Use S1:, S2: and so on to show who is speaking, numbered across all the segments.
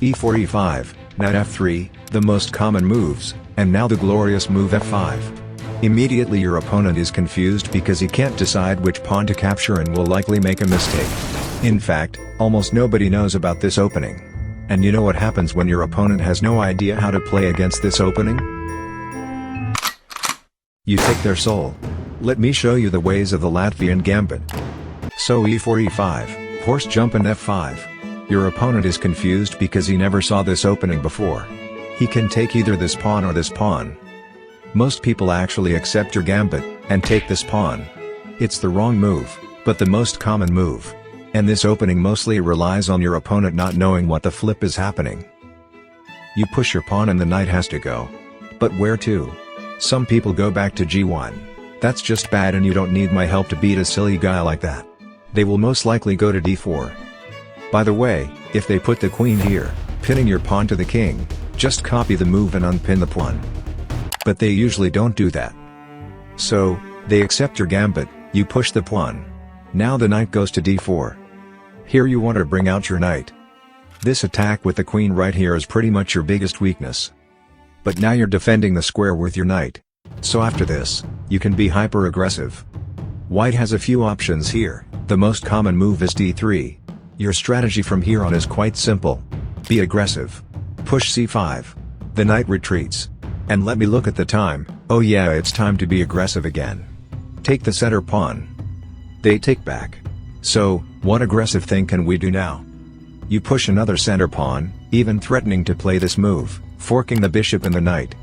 S1: e4 e5, knight f3, the most common moves, and now the glorious move f5. Immediately your opponent is confused because he can't decide which pawn to capture and will likely make a mistake. In fact, almost nobody knows about this opening. And you know what happens when your opponent has no idea how to play against this opening? You take their soul. Let me show you the ways of the Latvian gambit. So e4 e5, horse jump and f5. Your opponent is confused because he never saw this opening before. He can take either this pawn or this pawn. Most people actually accept your gambit, and take this pawn. It's the wrong move, but the most common move. And this opening mostly relies on your opponent not knowing what the flip is happening. You push your pawn and the knight has to go. But where to? Some people go back to g1. That's just bad and you don't need my help to beat a silly guy like that. They will most likely go to d4. By the way, if they put the queen here, pinning your pawn to the king, just copy the move and unpin the pawn. But they usually don't do that. So, they accept your gambit, you push the pawn. Now the knight goes to d4. Here you want to bring out your knight. This attack with the queen right here is pretty much your biggest weakness. But now you're defending the square with your knight. So after this, you can be hyper-aggressive. White has a few options here. The most common move is d3. Your strategy from here on is quite simple. Be aggressive. Push c5. The knight retreats. And let me look at the time. Oh yeah, it's time to be aggressive again. Take the center pawn. They take back. So, what aggressive thing can we do now? You push another center pawn, even threatening to play this move, forking the bishop and the knight.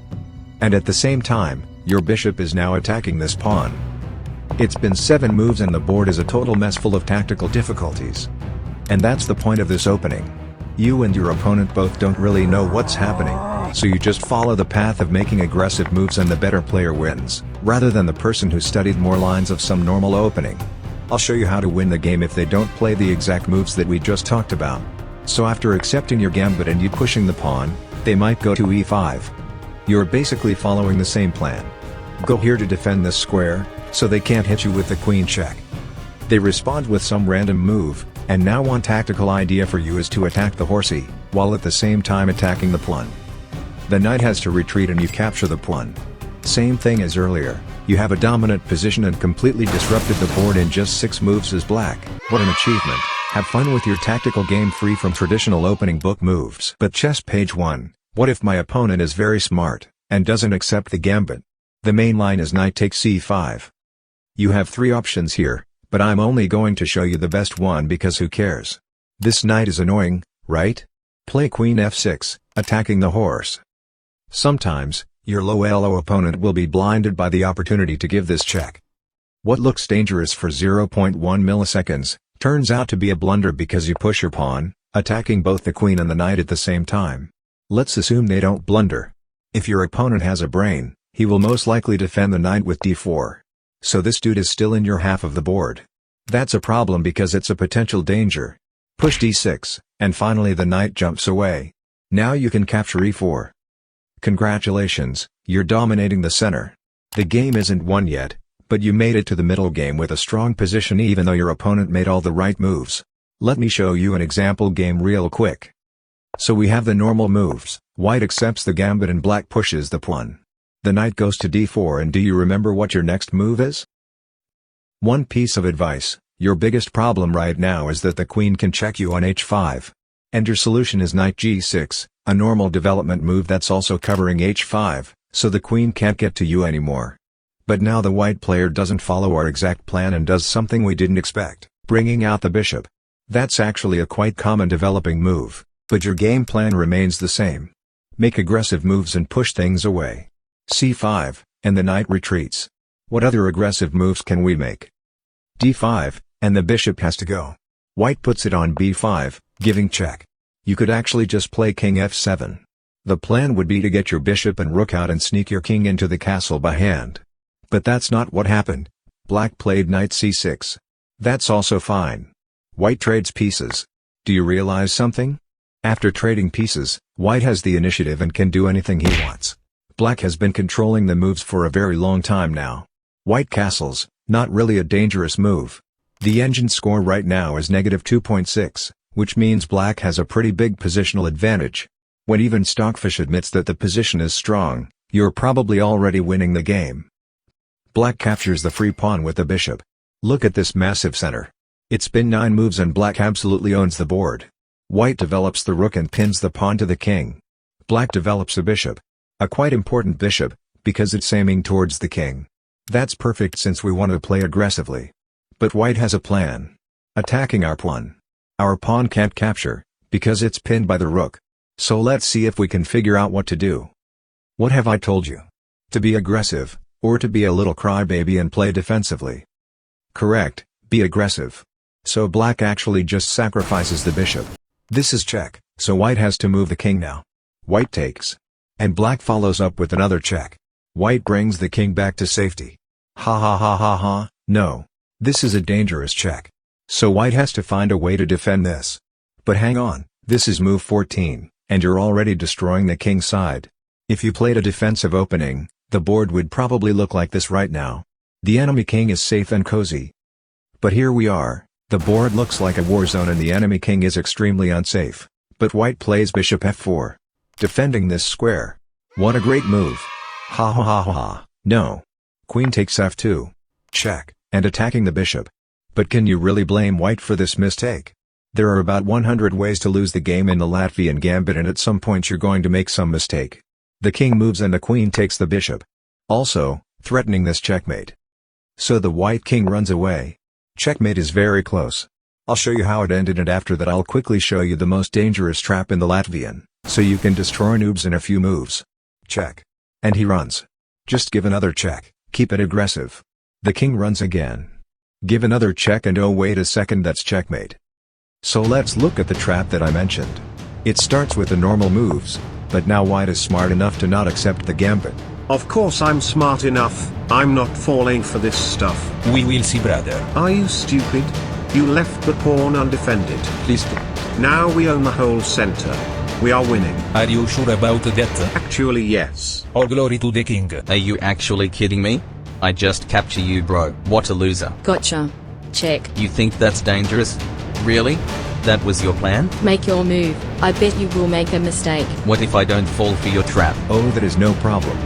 S1: And at the same time, your bishop is now attacking this pawn. It's been 7 moves and the board is a total mess full of tactical difficulties. And that's the point of this opening. You and your opponent both don't really know what's happening, so you just follow the path of making aggressive moves and the better player wins, rather than the person who studied more lines of some normal opening. I'll show you how to win the game if they don't play the exact moves that we just talked about. So after accepting your gambit and you pushing the pawn, they might go to e5. You're basically following the same plan. Go here to defend this square, so they can't hit you with the queen check. They respond with some random move, and now one tactical idea for you is to attack the horsey, while at the same time attacking the pawn. The knight has to retreat and you capture the pawn. Same thing as earlier, you have a dominant position and completely disrupted the board in just 6 moves as black. What an achievement. Have fun with your tactical game free from traditional opening book moves. But chess page 1, what if my opponent is very smart, and doesn't accept the gambit? The main line is knight takes c5. You have 3 options here, but I'm only going to show you the best one because who cares? This knight is annoying, right? Play queen f6, attacking the horse. Sometimes, your low elo opponent will be blinded by the opportunity to give this check. What looks dangerous for 0.1 milliseconds, turns out to be a blunder because you push your pawn, attacking both the queen and the knight at the same time. Let's assume they don't blunder. If your opponent has a brain, he will most likely defend the knight with d4. So this dude is still in your half of the board. That's a problem because it's a potential danger. Push d6, and finally the knight jumps away. Now you can capture e4. Congratulations, you're dominating the center. The game isn't won yet, but you made it to the middle game with a strong position even though your opponent made all the right moves. Let me show you an example game real quick. So we have the normal moves, white accepts the gambit and black pushes the pawn. The knight goes to d4 and do you remember what your next move is? One piece of advice, your biggest problem right now is that the queen can check you on h5. And your solution is knight g6, a normal development move that's also covering h5, so the queen can't get to you anymore. But now the white player doesn't follow our exact plan and does something we didn't expect, bringing out the bishop. That's actually a quite common developing move, but your game plan remains the same. Make aggressive moves and push things away. c5, and the knight retreats. What other aggressive moves can we make? d5, and the bishop has to go. White puts it on b5, giving check. You could actually just play king f7. The plan would be to get your bishop and rook out and sneak your king into the castle by hand. But that's not what happened. Black played knight c6. That's also fine. White trades pieces. Do you realize something? After trading pieces, white has the initiative and can do anything he wants. Black has been controlling the moves for a very long time now. White castles, not really a dangerous move. The engine score right now is -2.6, which means black has a pretty big positional advantage. When even Stockfish admits that the position is strong, you're probably already winning the game. Black captures the free pawn with the bishop. Look at this massive center. It's been 9 moves and black absolutely owns the board. White develops the rook and pins the pawn to the king. Black develops a bishop. A quite important bishop, because it's aiming towards the king. That's perfect since we want to play aggressively. But white has a plan. Attacking our pawn. Our pawn can't capture, because it's pinned by the rook. So let's see if we can figure out what to do. What have I told you? To be aggressive, or to be a little crybaby and play defensively? Correct, be aggressive. So black actually just sacrifices the bishop. This is check, so white has to move the king now. White takes. And black follows up with another check. White brings the king back to safety. Ha ha ha ha ha, no. This is a dangerous check. So white has to find a way to defend this. But hang on, this is move 14, and you're already destroying the king's side. If you played a defensive opening, the board would probably look like this right now. The enemy king is safe and cozy. But here we are, the board looks like a war zone and the enemy king is extremely unsafe. But white plays bishop f4. Defending this square. What a great move. Ha ha ha ha ha, no. Queen takes f2. Check, and attacking the bishop. But can you really blame white for this mistake? There are about 100 ways to lose the game in the Latvian gambit and at some point you're going to make some mistake. The king moves and the queen takes the bishop. Also, threatening this checkmate. So the white king runs away. Checkmate is very close. I'll show you how it ended and after that I'll quickly show you the most dangerous trap in the Latvian, so you can destroy noobs in a few moves. Check. And he runs. Just give another check, keep it aggressive. The king runs again. Give another check and oh wait a second, that's checkmate. So let's look at the trap that I mentioned. It starts with the normal moves, but now white is smart enough to not accept the gambit.
S2: Of course I'm smart enough, I'm not falling for this stuff.
S3: We will see, brother.
S2: Are you stupid? You left the pawn undefended.
S3: Please.
S2: Now we own the whole center. We are winning.
S3: Are you sure about that?
S2: Actually yes.
S3: All glory to the king.
S4: Are you actually kidding me? I just capture you, bro. What a loser.
S5: Gotcha. Check.
S4: You think that's dangerous? Really? That was your plan?
S5: Make your move. I bet you will make a mistake.
S4: What if I don't fall for your trap?
S1: Oh, that is no problem.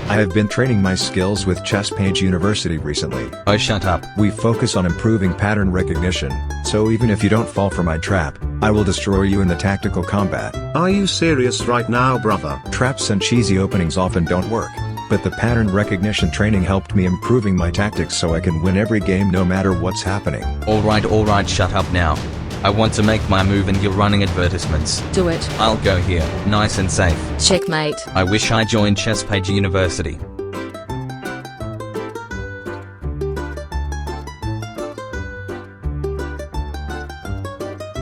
S1: I have been training my skills with Chesspage University recently.
S4: Oh, shut up.
S1: We focus on improving pattern recognition, so even if you don't fall for my trap, I will destroy you in the tactical combat.
S2: Are you serious right now, brother?
S1: Traps and cheesy openings often don't work, but the pattern recognition training helped me improving my tactics so I can win every game no matter what's happening.
S4: Alright, shut up now. I want to make my move and you're running advertisements.
S5: Do it.
S4: I'll go here, nice and safe.
S5: Checkmate.
S4: I wish I joined Chesspage University.